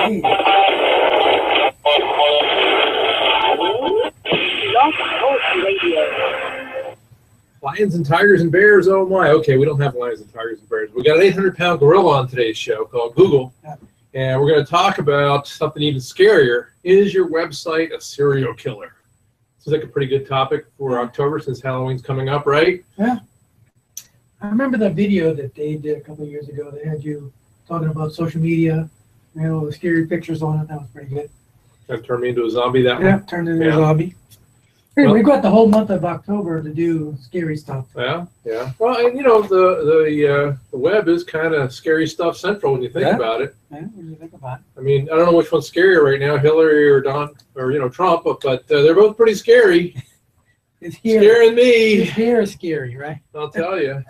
Hey. Lions and tigers and bears, oh my. Okay, we don't have lions and tigers and bears. We got an 800-pound gorilla on today's show called Google. And we're going to talk about something even scarier. Is your website a serial killer? This is like a pretty good topic for October since Halloween's coming up, right? Yeah. I remember that video that they did a couple of years ago. They had you talking about social media. You had all the scary pictures on it. That was pretty good. That turned me into a zombie, that Yeah, one? turned into a zombie. Well, we've got the whole month of October to do scary stuff. Yeah, yeah. Well, and you know, the web is kind of scary stuff central when you think about it. Yeah, what do you think about it? I mean, I don't know which one's scarier right now, Hillary or Trump, but they're both pretty scary. Scaring me. His hair is scary, right? I'll tell you.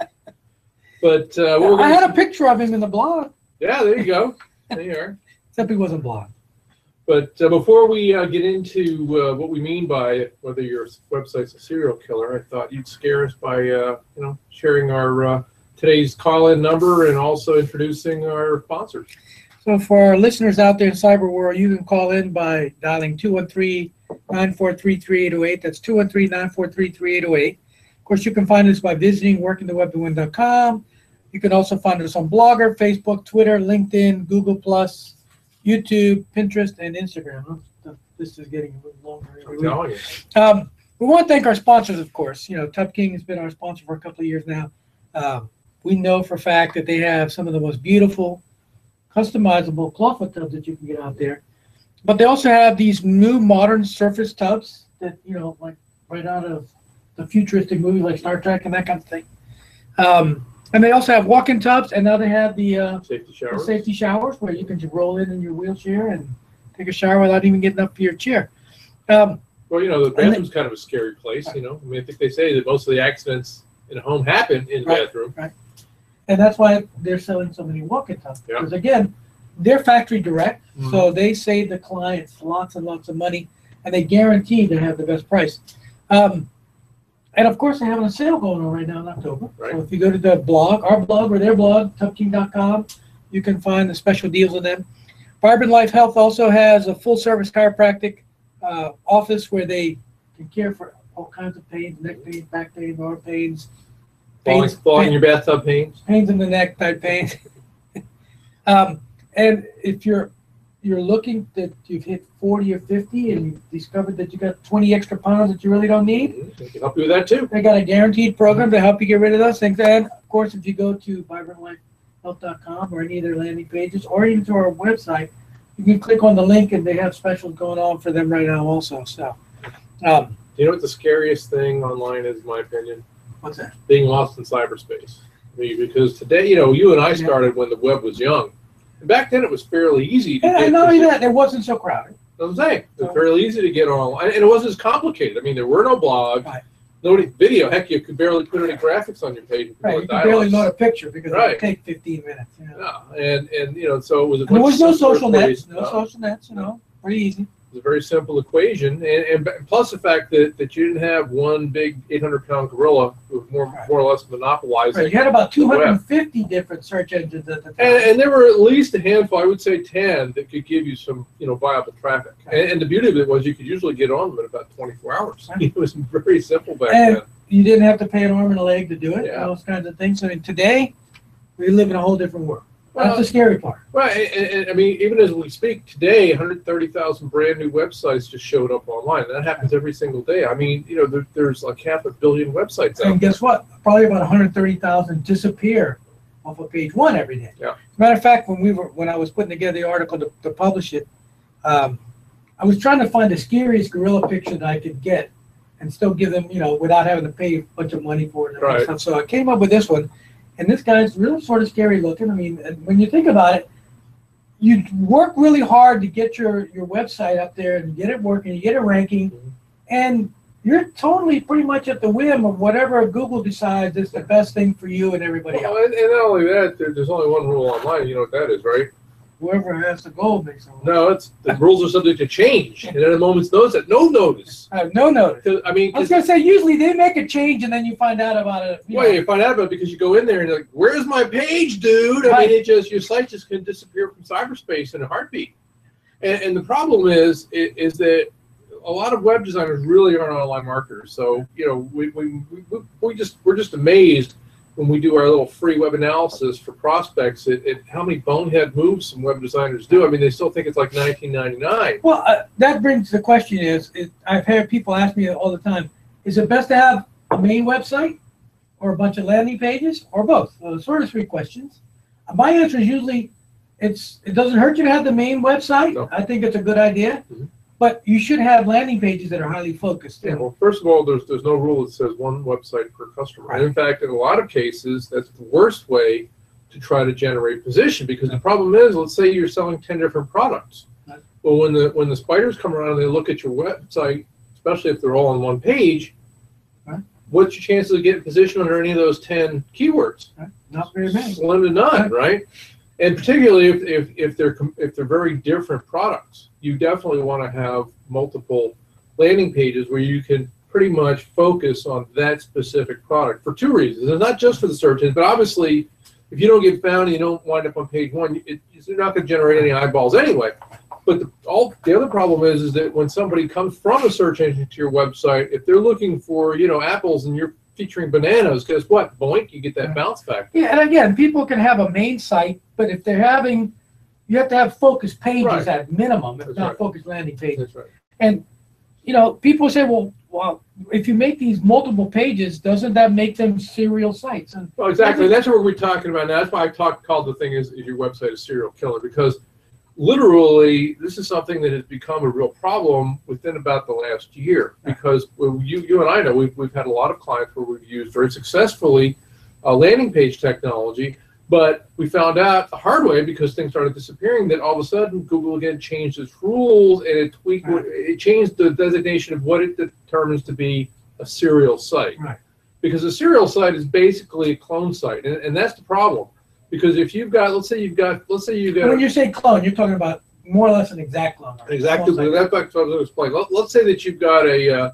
But I had a picture of him in the blog. Yeah, there you go. There you are. Except he wasn't blonde. But before we get into what we mean by whether your website's a serial killer, I thought you'd scare us by sharing our today's call-in number and also introducing our sponsors. So for our listeners out there in cyber world, you can call in by dialing 213-943-3808. That's 213-943-3808. Of course, you can find us by visiting workingthewebtowin.com. You can also find us on Blogger, Facebook, Twitter, LinkedIn, Google+, YouTube, Pinterest, and Instagram. This is getting a little longer every week. We want to thank our sponsors, of course. You know, Tub King has been our sponsor for a couple of years now. We know for a fact that they have some of the most beautiful, customizable clawfoot tubs that you can get out there. But they also have these new modern surface tubs that, you know, like right out of the futuristic movies like Star Trek and that kind of thing. And they also have walk-in tubs, and now they have the safety showers where you can just roll in your wheelchair and take a shower without even getting up to your chair. Well, you know, the bathroom's kind of a scary place, you know. I mean, I think they say that most of the accidents in a home happen in the bathroom. Right. And that's why they're selling so many walk-in tubs. Because, again, they're factory direct, so they save the clients lots and lots of money, and they guarantee to have the best price. And, of course, they're having a sale going on right now in October. Right. So if you go to the blog, our blog or their blog, tubking.com, you can find the special deals on them. Vibrant Life Health also has a full-service chiropractic office where they can care for all kinds of pains, neck pains, back pains, arm pains. Falling in your bathtub pains. Pains in the neck type pains. And if you're looking that you've hit 40 or 50 and you've discovered that you got 20 extra pounds that you really don't need, they can help you with that too. They got a guaranteed program to help you get rid of those things. And of course, if you go to vibrantlifehealth.com or any of their landing pages or even to our website, you can click on the link and they have specials going on for them right now also. So, you know what the scariest thing online is, in my opinion? What's that? Being lost in cyberspace. I mean, because today, you know, you and I started when the web was young. And back then, it was fairly easy to get. And not only that, it wasn't so crowded. That's what I'm saying. It was fairly easy to get online, and it wasn't as complicated. I mean, there were no blogs, no video. Heck, you could barely put any graphics on your page. Right, you could barely load a picture because it would take 15 minutes. You know? Yeah, and you know, so it was. There was no social nets. No social nets. You know, pretty easy. It was a very simple equation, and plus the fact that you didn't have one big 800-pound gorilla who was more or less monopolizing. Right. You had about 250 different search engines at the time. And there were at least a handful, I would say 10, that could give you some, you know, viable traffic. Right. And the beauty of it was you could usually get on them in about 24 hours. Right. It was very simple back then. You didn't have to pay an arm and a leg to do it. Yeah. Those kinds of things. I mean, today we live in a whole different world. That's the scary part. Right, and I mean, even as we speak today, 130,000 brand new websites just showed up online. And that happens every single day. I mean, you know, there's like 500 million websites out there. And guess what? Probably about 130,000 disappear off of page one every day. Yeah. As a matter of fact, when I was putting together the article to publish it, I was trying to find the scariest gorilla picture that I could get and still give them, you know, without having to pay a bunch of money for it. And stuff. So I came up with this one. And this guy's really sort of scary looking. I mean, when you think about it, you work really hard to get your website up there and get it working, you get it ranking, and you're totally pretty much at the whim of whatever Google decides is the best thing for you and everybody else. And not only that, there's only one rule online. You know what that is, right? Whoever has the goal makes the rules. No, the rules are subject to change. And at a moment's notice, no notice. No notice. I mean, I was going to say, usually they make a change and then you find out about it. You find out about it because you go in there and you're like, where's my page, dude? I mean, your site just can disappear from cyberspace in a heartbeat. And the problem is that a lot of web designers really aren't online marketers. So we're just amazed when we do our little free web analysis for prospects at how many bonehead moves some web designers do. I mean, they still think it's like 1999. Well, that brings the question I've heard people ask me all the time, is it best to have a main website or a bunch of landing pages or both? So sort of three questions. My answer is usually it doesn't hurt you to have the main website. No. I think it's a good idea. Mm-hmm. But you should have landing pages that are highly focused. Yeah, well, first of all, there's no rule that says one website per customer. And in fact, in a lot of cases, that's the worst way to try to generate position, because the problem is, let's say you're selling 10 different products. Right. Well, when the spiders come around and they look at your website, especially if they're all on one page, right, what's your chances of getting position under any of those 10 keywords? Right. Not very many. Slim to none, right? And particularly if they're very different products, you definitely want to have multiple landing pages where you can pretty much focus on that specific product for two reasons. And not just for the search engine, but obviously, if you don't get found and you don't wind up on page one, you're not going to generate any eyeballs anyway. But the other problem is that when somebody comes from a search engine to your website, if they're looking for apples and you're featuring bananas, guess what? Boink, you get that bounce factor. Yeah, and again, people can have a main site, but if they're having, you have to have focused pages Right. at minimum, if That's not right. focused landing pages. That's right. And people say, well, if you make these multiple pages, doesn't that make them serial sites? And Well, exactly. That's what we're talking about now. That's why called the thing is your website a serial killer, because literally this is something that has become a real problem within about the last year. Because you and I know we've had a lot of clients where we've used very successfully landing page technology, but we found out the hard way, because things started disappearing, that all of a sudden Google again changed its rules and it changed the designation of what it determines to be a serial site. Right. Because a serial site is basically a clone site, and that's the problem. Because if you've got, let's say you've got. when you say clone, you're talking about more or less an exact clone. Right? Exactly. Clone site. That's what I was going to explain. Let's say that you've got a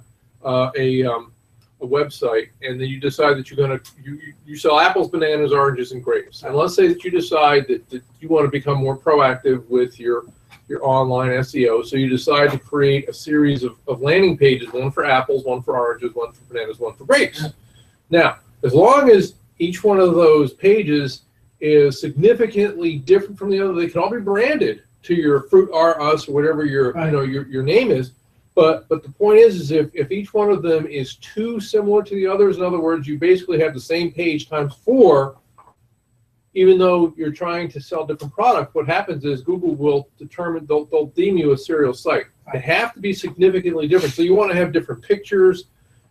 website, and then you decide that you're going to you sell apples, bananas, oranges, and grapes. And let's say that you decide that you want to become more proactive with your online SEO. So you decide to create a series of landing pages, one for apples, one for oranges, one for bananas, one for grapes. Yeah. Now, as long as each one of those pages is significantly different from the other, they can all be branded to your Fruit R Us or whatever your Right. your name is. But the point is if each one of them is too similar to the others, in other words, you basically have the same page times 4, even though you're trying to sell different products, what happens is Google will determine, they'll deem you a serial site. They have to be significantly different. So you want to have different pictures,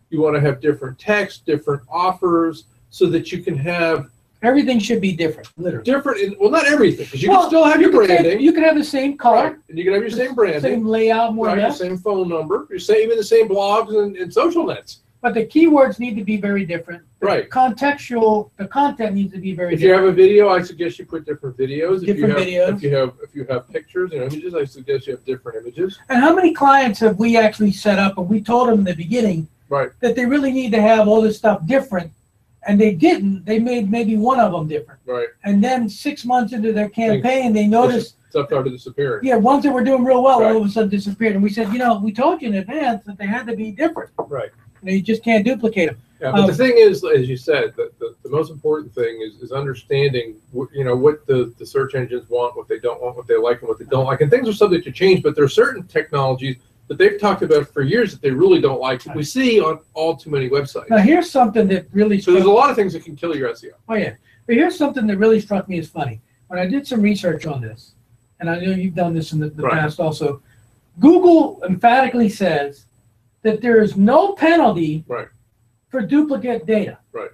you want to have different text, different offers, so that you can have Everything should be different, literally. well, not everything, because you can still have your branding. You can have the same color, Right. And you can have your same branding, same layout, more or right, your less. same phone number, even the same blogs and social nets. But the keywords need to be very different. The Right. the content needs to be very If you different. have a video, I suggest you put different videos. Different videos. If you have pictures and images, I suggest you have different images. And how many clients have we actually set up, and we told them in the beginning Right. that they really need to have all this stuff different, and they didn't. They made maybe one of them different. Right. And then 6 months into their campaign, they noticed, Stuff started disappearing. yeah, ones that were doing real well Right. all of a sudden disappeared. And we said, we told you in advance that they had to be different. Right. You just can't duplicate them. Yeah, but the thing is, as you said, the most important thing is understanding what the search engines want, what they don't want, what they like, and what they don't like. And things are subject to change, but there are certain technologies that they've talked about for years that they really don't like, that we see on all too many websites. Now, here's something that really So there's a lot of things that can kill your SEO. Oh, yeah. But here's something that really struck me as funny. When I did some research on this, and I know you've done this in the Right. past also, Google emphatically says that there is no penalty Right. for duplicate data. Right.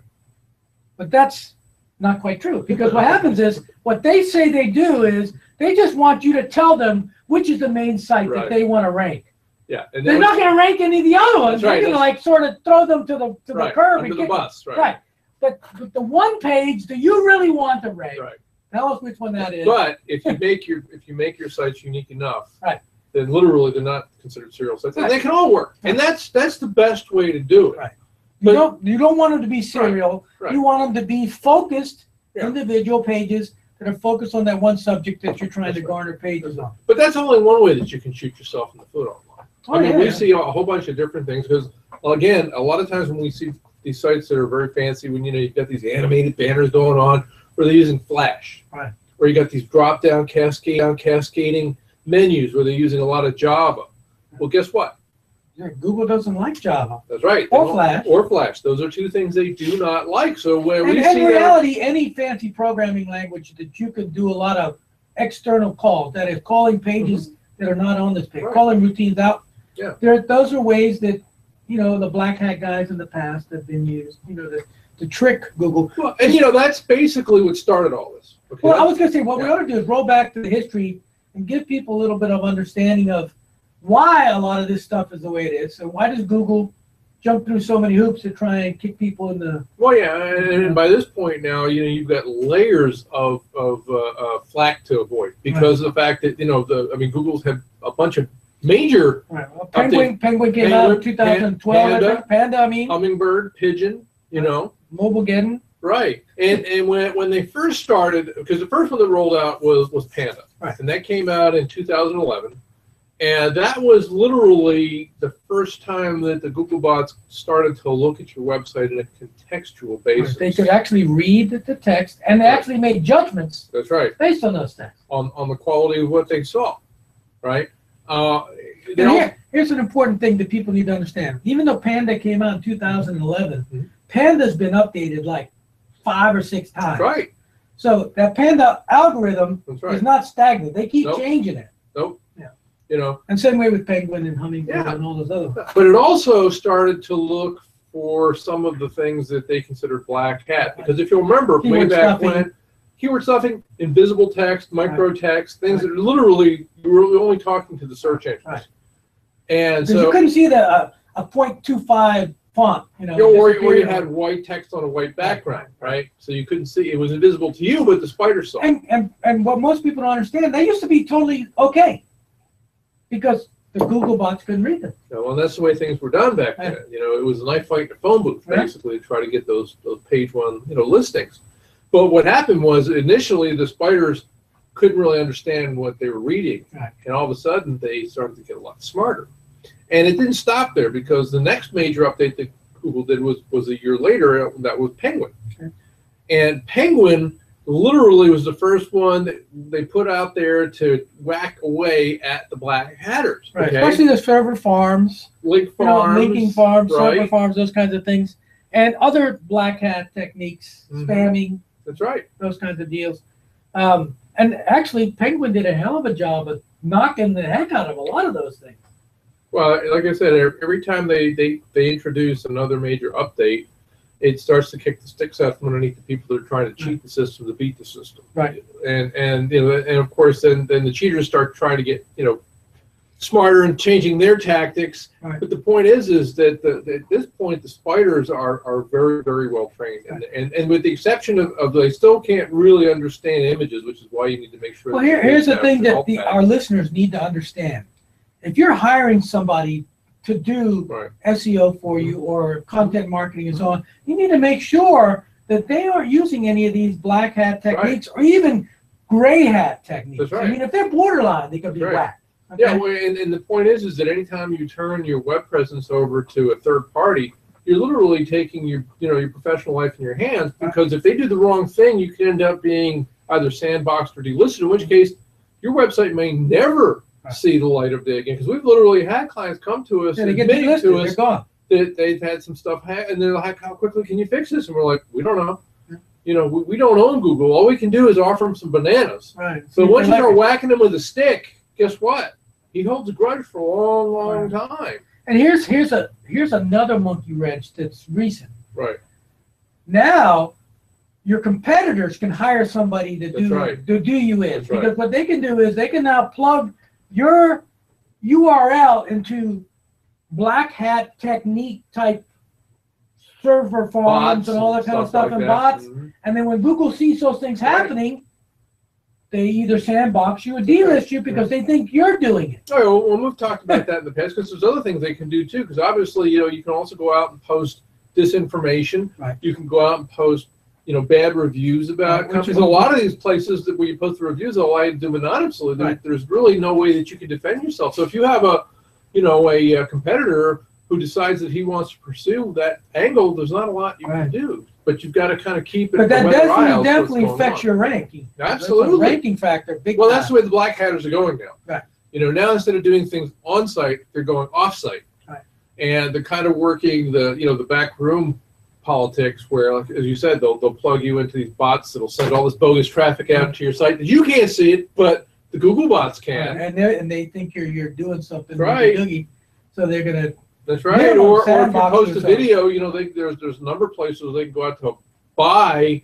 But that's not quite true, because what happens is, what they say they do is, they just want you to tell them which is the main site Right. that they want to rank. Yeah. And They're then not going to rank any of the other ones. That's right, They're going to that's- sort of throw them to the right, curb under and the kick bus. Right. Right. But the one page that you really want to rank, Right. tell us which one that is. But if you make your sites unique enough, Right. then literally they're not considered serial sites, and Right. they can all work. Right. And that's the best way to do it. Right. But- You don't want them to be serial. Right. You want them to be focused Yeah. individual pages that are focused on that one subject that you're trying to garner pages on. But that's only one way that you can shoot yourself in the foot online. Oh, I mean, yeah. we see a whole bunch of different things because, again, a lot of times when we see these sites that are very fancy, when you've got these animated banners going on, or they're using Flash, right? Or you got these drop-down cascading menus where they're using a lot of Java. Well, guess what? Yeah, Google doesn't like Java. That's right. Or Flash. Or Flash. Those are two things they do not like. So when we in see reality, any fancy programming language that you could do a lot of external calls, that is calling pages that are not on this page, calling routines out. Yeah. Those are ways that, the black hat guys in the past have been used, to trick Google. Well, and that's basically what started all this. Okay? Well, I was going to say, what we ought to do is roll back to the history and give people a little bit of understanding of why a lot of this stuff is the way it is. So why does Google jump through so many hoops to try and kick people in the... Well, yeah, and by this point now, you've got layers of flack to avoid because of the fact that, Google's had a bunch of major... Right. Well, Penguin came out in 2012. Panda, Hummingbird, Pigeon, Mobilegeddon. Right. And when they first started, because the first one that rolled out was Panda. Right. And that came out in 2011. And that was literally the first time that the Googlebots started to look at your website in a contextual basis. They could actually read the text, and they actually made judgments. That's right. Based on those texts. On the quality of what they saw, right? Here's an important thing that people need to understand. Even though Panda came out in 2011, Panda's been updated like 5 or 6 times. That's right. So that Panda algorithm is not stagnant. They keep changing it. Nope. And same way with Penguin and Hummingbird and all those other. But it also started to look for some of the things that they considered black hat. Because if you'll remember, way back when, keyword stuffing, invisible text, micro text, things that are literally, you were only talking to the search engines. Right. And so you couldn't see a 0.25 font, or you had white text on a white background, right? So you couldn't see, it was invisible to you, but the spider saw it. And what most people don't understand, they used to be totally okay. Because the Googlebots couldn't read them. Well, that's the way things were done back then. It was a knife fight in a phone booth, basically, to try to get those page one, listings. But what happened was initially the spiders couldn't really understand what they were reading, and all of a sudden they started to get a lot smarter. And it didn't stop there because the next major update that Google did was a year later. That was Penguin, and Penguin literally was the first one that they put out there to whack away at the black hatters. Right. Especially the server farms, link farms, linking farms, server farms, those kinds of things, and other black hat techniques, spamming. That's right. Those kinds of deals. And actually, Penguin did a hell of a job of knocking the heck out of a lot of those things. Well, like I said, every time they introduce another major update, it starts to kick the sticks out from underneath the people that are trying to cheat the system to beat the system. Right. And of course then the cheaters start trying to get smarter and changing their tactics. Right. But the point is that at this point the spiders are very, very well trained, and with the exception of they still can't really understand images, which is why you need to make sure. Well, here's the thing that our listeners need to understand: if you're hiring somebody to do SEO for you or content marketing and so on, you need to make sure that they aren't using any of these black hat techniques or even gray hat techniques. That's right. I mean, if they're borderline, they could be whacked. Okay? Yeah, well, and the point is that anytime you turn your web presence over to a third party, you're literally taking your professional life in your hands, because if they do the wrong thing, you can end up being either sandboxed or delisted, in which case your website may never see the light of day again. Because we've literally had clients come to us and admitting to us that they've had some stuff and they're like, how quickly can you fix this? And we're like, we don't know. We don't own Google. All we can do is offer them some bananas. Right. So once you start whacking them with a stick, guess what? He holds a grudge for a long, long time. And here's another monkey wrench that's recent. Right. Now, your competitors can hire somebody to do you in, because what they can do is they can now plug your URL into black hat technique type server farms and all that kind of stuff and bots. And then when Google sees those things happening, they either sandbox you or delist you because they think you're doing it. Oh, well, we've talked about that in the past, because there's other things they can do too. Because obviously, you can also go out and post disinformation. Right. You can go out and post, bad reviews about Which companies. is- A lot of these places that where you post the reviews, all I do anonymously, there's really no way that you can defend yourself. So if you have a competitor who decides that he wants to pursue that angle, there's not a lot you can do. But you've got to kind of keep it. But that definitely affects affects your ranking. Absolutely. That's a ranking factor. Big Well, time. that's the way the black hatters are going now. Right. Now instead of doing things on site, they're going off site. Right. And they're kind of working the back room politics where, like, as you said, they'll plug you into these bots that'll send all this bogus traffic out to your site that you can't see it, but the Google bots can. Right. And they think you're doing something right. doogie, so they're gonna. That's right. Yeah, or if you sandbox post a yourself. video, there's a number of places they can go out to buy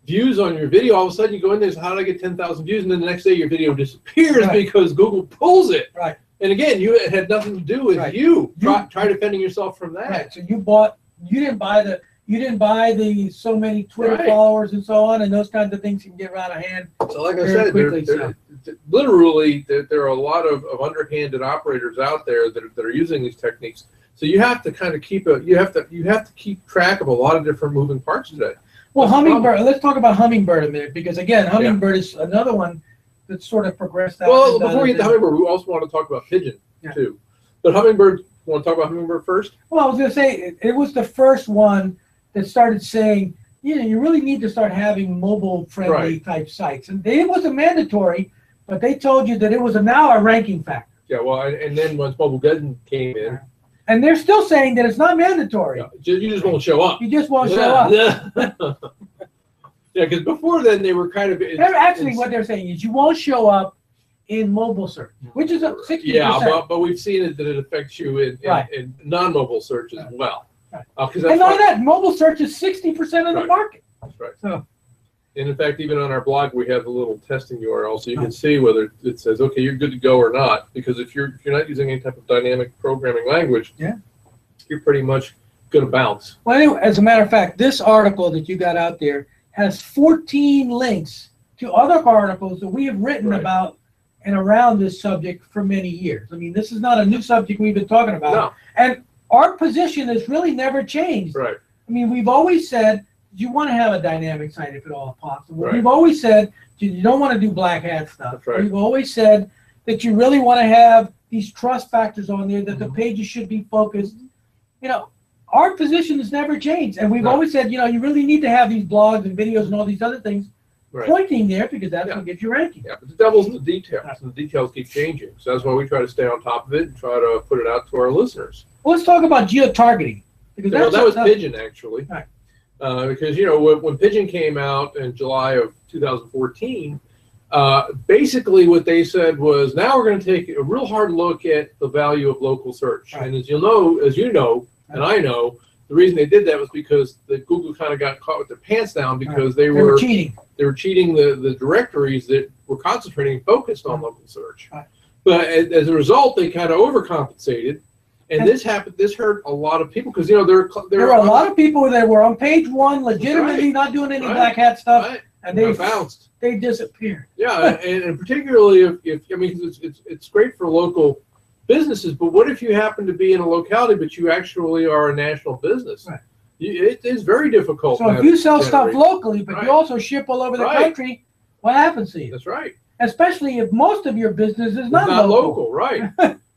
views on your video. All of a sudden you go in there and say, how did I get 10,000 views? And then the next day your video disappears Right. because Google pulls it. Right. And again, it had nothing to do with Right. you. Try defending yourself from that. Right. So you didn't buy the so many Twitter Right. followers and so on, and those kinds of things can get out of hand. So like I Very said, quickly, literally there are a lot of underhanded operators out there that are using these techniques. So you have to kind of keep keep track of a lot of different moving parts today. Well, That's Hummingbird. Let's talk about Hummingbird a minute, because again, Hummingbird is another one that's sort of progressed out. Well, before we get to Hummingbird, we also want to talk about Pigeon too. But Hummingbird, want to talk about Hummingbird first? Well, I was going to say it was the first one that started saying, you really need to start having mobile-friendly type sites, and it wasn't mandatory, but they told you that it was now a ranking factor. Yeah, well, and then once Mobilegeddon came in, and they're still saying that it's not mandatory. you just won't show up. You just won't show up. Yeah, because before then they were kind of. What they're saying is you won't show up in mobile search, which is 60%. Yeah, but we've seen that it affects you in non-mobile search as well. Right. And on that, mobile search is 60% of the market. That's right. So. And in fact, even on our blog, we have a little testing URL, so you can see whether it says, okay, you're good to go or not. Because if you're not using any type of dynamic programming language, you're pretty much going to bounce. Well, anyway, as a matter of fact, this article that you got out there has 14 links to other articles that we have written about and around this subject for many years. I mean, this is not a new subject we've been talking about. No. And our position has really never changed. Right. I mean, we've always said you want to have a dynamic site if at all possible. Right. We've always said you don't want to do black hat stuff. That's right. We've always said that you really want to have these trust factors on there, that the pages should be focused. Our position has never changed. And we've always said, you really need to have these blogs and videos and all these other things pointing there, because that's what gives you ranking. Yeah, but the devil's in the details, and the details keep changing. So that's why we try to stay on top of it and try to put it out to our listeners. Well, let's talk about geo-targeting. Because that was Pigeon, actually. Right. Because, when Pigeon came out in July of 2014, basically what they said was, now we're going to take a real hard look at the value of local search. Right. And as you know, and I know, the reason they did that was because Google kind of got caught with their pants down because they were cheating. They were cheating the directories that were concentrating and focused on local search. Right. But as a result, they kind of overcompensated. And this happened. This hurt a lot of people because there were a lot of people that were on page one, legitimately not doing any black hat stuff, and they bounced. They disappeared. Yeah, and particularly if it's great for local businesses, but what if you happen to be in a locality but you actually are a national business? Right. It is very difficult. So if you sell stuff locally, but you also ship all over the country, what happens to you? That's right. Especially if most of your business is not local, right?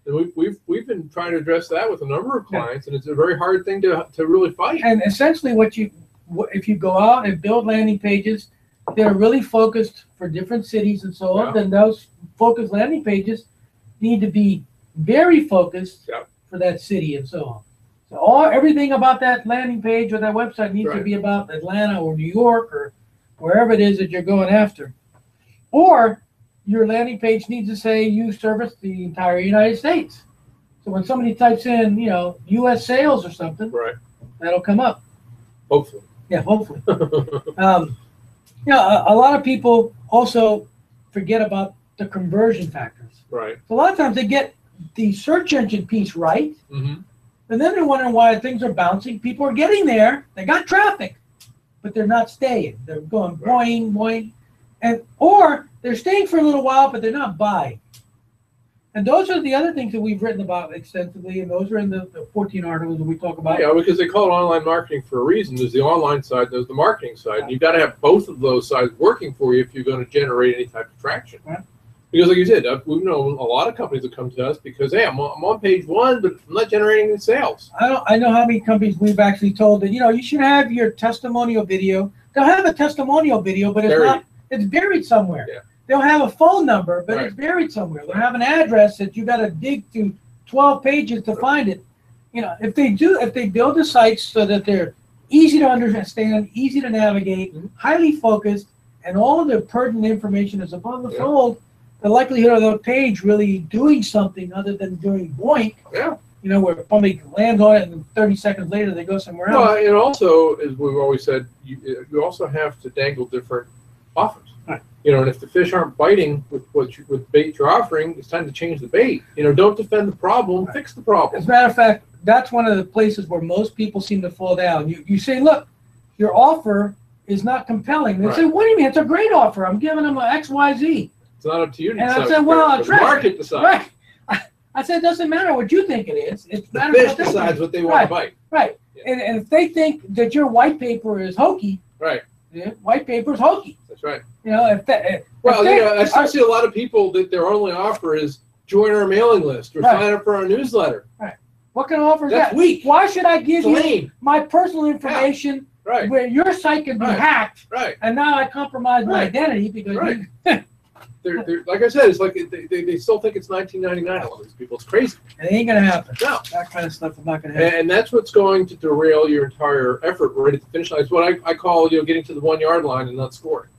And we've been trying to address that with a number of clients, and it's a very hard thing to really fight. And essentially, if you go out and build landing pages that are really focused for different cities and so on, then those focused landing pages need to be very focused for that city and so on. So everything about that landing page or that website needs to be about Atlanta or New York or wherever it is that you're going after. Or your landing page needs to say you service the entire United States. So when somebody types in, U.S. sales or something, that'll come up. Hopefully. Yeah, hopefully. A lot of people also forget about the conversion factors. Right. So a lot of times they get the search engine piece right, and then they're wondering why things are bouncing. People are getting there. They got traffic, but they're not staying. They're going boing, boing. Or they're staying for a little while, but they're not buying. And those are the other things that we've written about extensively, and those are in the 14 articles that we talk about. Yeah, because they call it online marketing for a reason. There's the online side, there's the marketing side. And you've got to have both of those sides working for you if you're going to generate any type of traction. Right. Because like you said, we've known a lot of companies that come to us because, hey, I'm on page one, but I'm not generating any sales. I know how many companies we've actually told that, you should have your testimonial video. They'll have a testimonial video, but it's buried somewhere. Yeah. They'll have a phone number, but Right. it's buried somewhere. They'll have an address that you got to dig through 12 pages to find it. If they build the sites so that they're easy to understand, easy to navigate, highly focused, and all of the pertinent information is above the fold, the likelihood of the page really doing something other than doing boink, where somebody lands on it and 30 seconds later they go somewhere else. Well, and also, as we've always said, you also have to dangle different offers. Right. And if the fish aren't biting with bait you're offering, it's time to change the bait. Don't defend the problem, fix the problem. As a matter of fact, that's one of the places where most people seem to fall down. You say, look, your offer is not compelling. They say, what do you mean? It's a great offer. I'm giving them an XYZ. It's not up to you to And decide. I said, well, the market decides. Right. I said, it doesn't matter what you think it is. It's The matter fish what they decides think. what they want to bite. Right. Yeah. And if they think that your white paper is hokey, Right. white paper is hokey. That's right. I I still see a lot of people that their only offer is join our mailing list or sign up for our newsletter. Right. What kind of offer is That's that? weak. Why should I give It's you lame. my personal information Right. where your site can be hacked, Right. and now I compromise my Right. identity because Right. you, They're like I said, it's like they still think it's 1999. All these people, it's crazy. it ain't gonna happen. No. That kind of stuff is not gonna happen. And that's what's going to derail your entire effort right at the finish line. It's what I call getting to the 1 yard line and not scoring.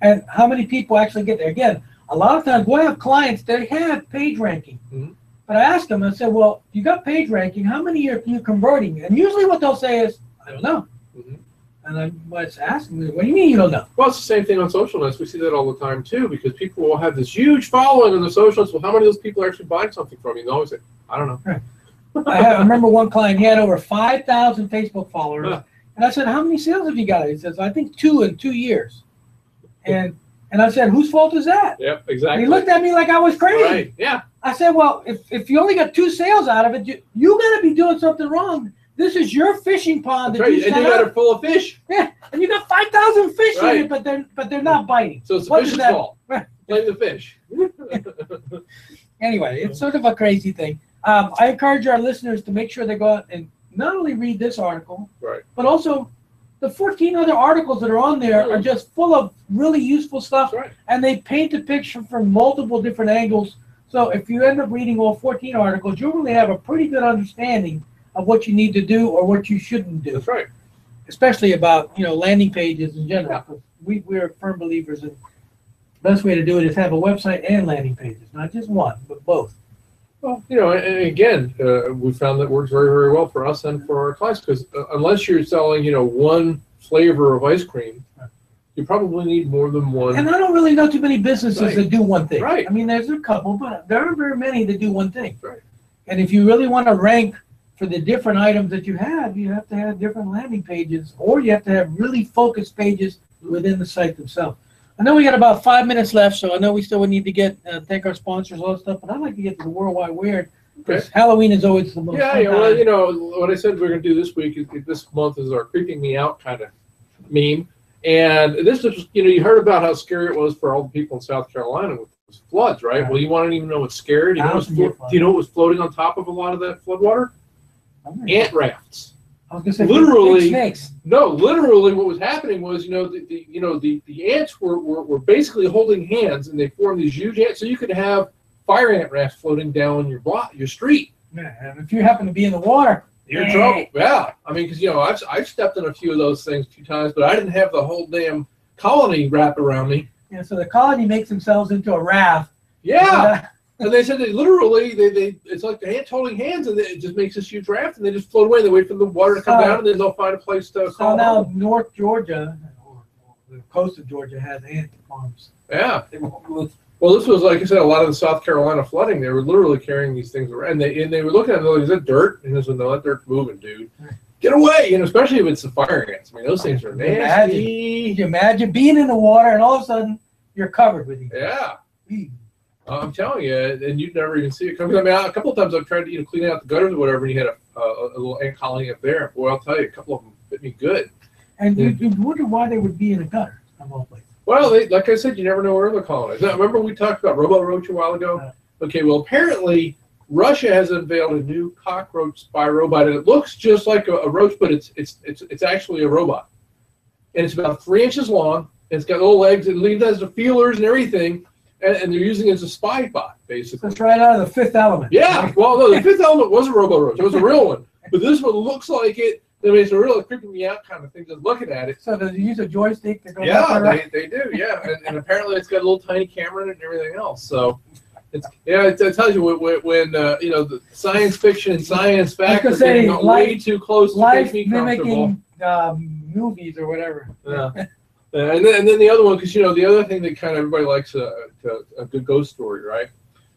And how many people actually get there? Again, a lot of times we'll have clients that have page ranking. Mhm. But I ask them, I said, well, you got page ranking, how many are you converting? And usually what they'll say is, I don't know. Mhm. And I was asking them, what do you mean you don't know? Well, it's the same thing on social nets. We see that all the time too, because people will have this huge following on the social nets. Well, how many of those people are actually buying something from you? And they always say, I don't know. I remember one client, he had over 5,000 Facebook followers. Huh. And I said, how many sales have you got? He says, I think 2 in 2 years. And I said, whose fault is that? Yep, And exactly. he looked at me like I was crazy. Right. Yeah. I said, well, if you only got 2 sales out of it, you got to be doing something wrong. This is your fishing pond That's that right. you And set you got up. it full of fish. Yeah, and you got 5,000 fish Right. in it, but they're not biting. So it's the What is fish's that? fault. Right. Blame the fish. Anyway, it's sort of a crazy thing. I encourage our listeners to make sure they go out and not only read this article, Right. but also the 14 other articles that are on there are just full of really useful stuff, That's right. and they paint the picture from multiple different angles. So if you end up reading all 14 articles, you'll really have a pretty good understanding of what you need to do or what you shouldn't do, That's right. especially about landing pages in general. 'Cause we're firm believers in the best way to do it is have a website and landing pages, not just one, but both. Well, and again, we found that works very, very well for us and for our clients because unless you're selling, one flavor of ice cream, you probably need more than one. And I don't really know too many businesses Right. that do one thing. Right. I mean, there's a couple, but there aren't very many that do one thing. Right. And if you really want to rank for the different items that you have to have different landing pages, or you have to have really focused pages within the site themselves. I know we got about 5 minutes left, so I know we still would need to get thank our sponsors, all that stuff, but I'd like to get to the World Wide Weird because Halloween is always the most Yeah, fun well, time. what I said we're going to do this week, this month is our creeping me out kind of meme. And this is, you heard about how scary it was for all the people in South Carolina with those floods, right? Right. Well, you want to even know what's scary? Do you know what was floating on top of a lot of that flood water? Ant rafts. I was going to say Literally- big snakes. No, literally, what was happening was, the ants were basically holding hands, and they formed these huge ants. So you could have fire ant rafts floating down your street. Yeah, and if you happen to be in the water, You're in trouble. Yeah, I mean, because I've stepped in a few of those things a few times, but I didn't have the whole damn colony wrapped around me. Yeah, so the colony makes themselves into a raft. Yeah, and they said they literally it's like the ants holding hands, and it just makes this huge raft, and they just float away. They wait for the water to come So- down, and then they'll find a place to So call now home. North Georgia, or the coast of Georgia, has ant farms. Yeah. They won't move. Well, this was, like I said, a lot of the South Carolina flooding. They were literally carrying these things around, and they were looking at it, like, is that dirt? And they said, no, that dirt's moving, dude. Get away! Especially if it's the fire ants. I mean, those things are Can you imagine? nasty. Can you imagine being in the water and all of a sudden you're covered with these? Yeah. I'm telling you, and you'd never even see it coming. I mean, a couple of times I've tried to clean out the gutters or whatever, and you had a little ant colony up there. Boy, I'll tell you, a couple of them bit me good. And you wonder why they would be in a gutter, of all places. Well, like I said, you never know where they're colonized. Now, remember we talked about robo-roach a while ago? Okay, well, apparently Russia has unveiled a new cockroach spy robot, and it looks just like a roach, but it's actually a robot. And it's about 3 inches long, and it's got little legs, and it has the feelers and everything, and they're using it as a spy bot, basically. It's right out of The Fifth Element. Yeah, well, no, The Fifth Element was a robo-roach. It was a real one. But this one looks like it. I mean, it's a real creeping me out kind of thing, just looking at it. So does it use a joystick to go Yeah, back around? they do, yeah. And apparently it's got a little tiny camera in it and everything else. So, it tells you when the science fiction and science fact are getting way too close to make me comfortable. Mimicking movies or whatever. Yeah. And then the other one, because the other thing that kind of everybody likes a good ghost story, right?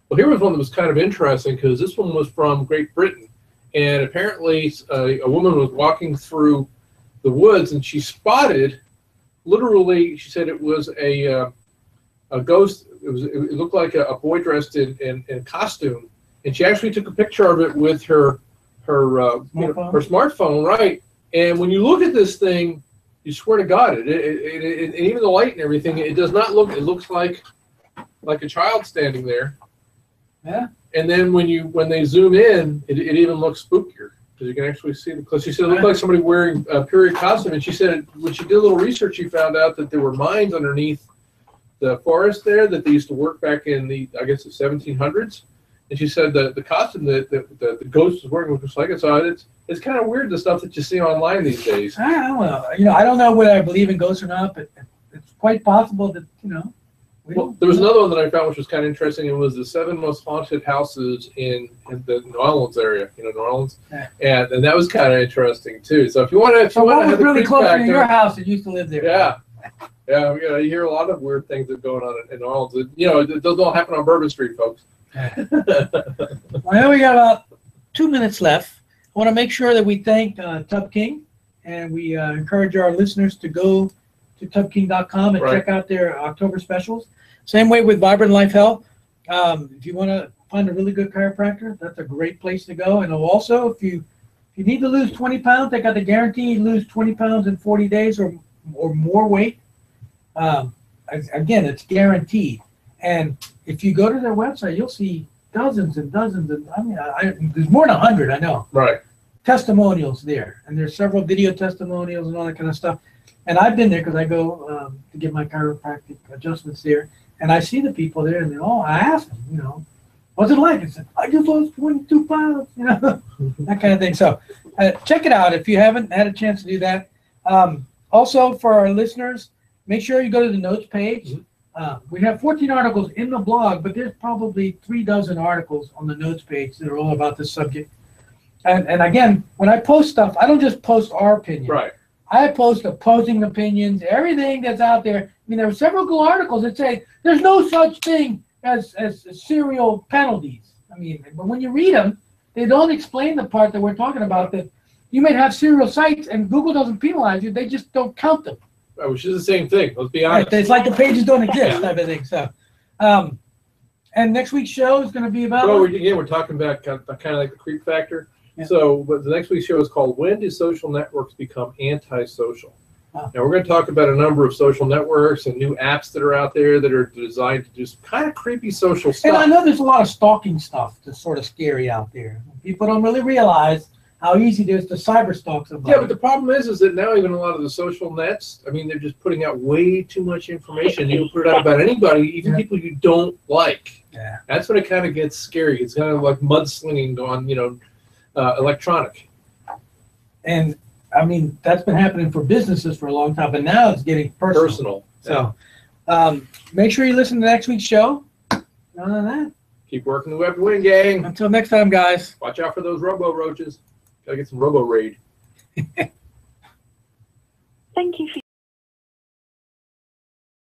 Well, here was one that was kind of interesting because this one was from Great Britain, and apparently a woman was walking through the woods and she spotted, literally, she said it was a ghost. It looked like a boy dressed in costume, and she actually took a picture of it with her smartphone, right? And when you look at this thing, you swear to God, and even the light and everything, it does not look. It looks like a child standing there. Yeah. And then when they zoom in, it even looks spookier because you can actually see the. Because she said it looked like somebody wearing a period costume, and she said when she did a little research, she found out that there were mines underneath the forest there that they used to work back in the 1700s. And she said the costume that the ghost was wearing was just like it. So it's kind of weird, the stuff that you see online these days. I don't know. I don't know whether I believe in ghosts or not, but it's quite possible that Well, there was another one that I found which was kind of interesting. It was the 7 most haunted houses in the New Orleans area. New Orleans, yeah. and that was kind of interesting too. So if you want to, what was really close to your house that used to live there? Yeah. Yeah, you hear a lot of weird things that are going on in New Orleans. Those don't happen on Bourbon Street, folks. Well, we got about 2 minutes left. I want to make sure that we thank Tub King, and we encourage our listeners to go to tubking.com and check out their October specials. Same way with Vibrant Life Health. If you want to find a really good chiropractor, that's a great place to go. And also, if you need to lose 20 pounds, they got the guarantee lose 20 pounds in 40 days or more weight. Again, it's guaranteed. And if you go to their website, you'll see dozens and dozens of, there's more than 100, I know. Right. Testimonials there. And there's several video testimonials and all that kind of stuff. And I've been there because I go to get my chiropractic adjustments there. And I see the people there, and I ask them, what's it like? I said, I just lost 22 pounds, that kind of thing. So check it out if you haven't had a chance to do that. Also, for our listeners, make sure you go to the notes page. We have 14 articles in the blog, but there's probably 36 articles on the notes page that are all about this subject. And again, when I post stuff, I don't just post our opinion. Right. I post opposing opinions, everything that's out there. There are several good articles that say there's no such thing as serial penalties. But when you read them, they don't explain the part that we're talking about, that you may have serial sites and Google doesn't penalize you. They just don't count them. Which is the same thing. Let's be honest. Right. It's like the pages don't exist, type of thing. So, and next week's show is going to be about. Well, we're talking about kind of like the creep factor. Yeah. So, but the next week's show is called "When Do Social Networks Become Antisocial?" Now, we're going to talk about a number of social networks and new apps that are out there that are designed to do some kind of creepy social stuff. And I know there's a lot of stalking stuff that's sort of scary out there. People don't really realize how easy it is to cyber stalk somebody. Yeah, but the problem is that now even a lot of the social nets, they're just putting out way too much information. You can put it out about anybody, even people you don't like. Yeah. That's when it kind of gets scary. It's kind of like mudslinging on, electronic. And that's been happening for businesses for a long time, but now it's getting personal. So make sure you listen to next week's show. Other than that, keep working the web to win, gang. Until next time, guys. Watch out for those robo roaches. Gotta get some robo raid. Thank you for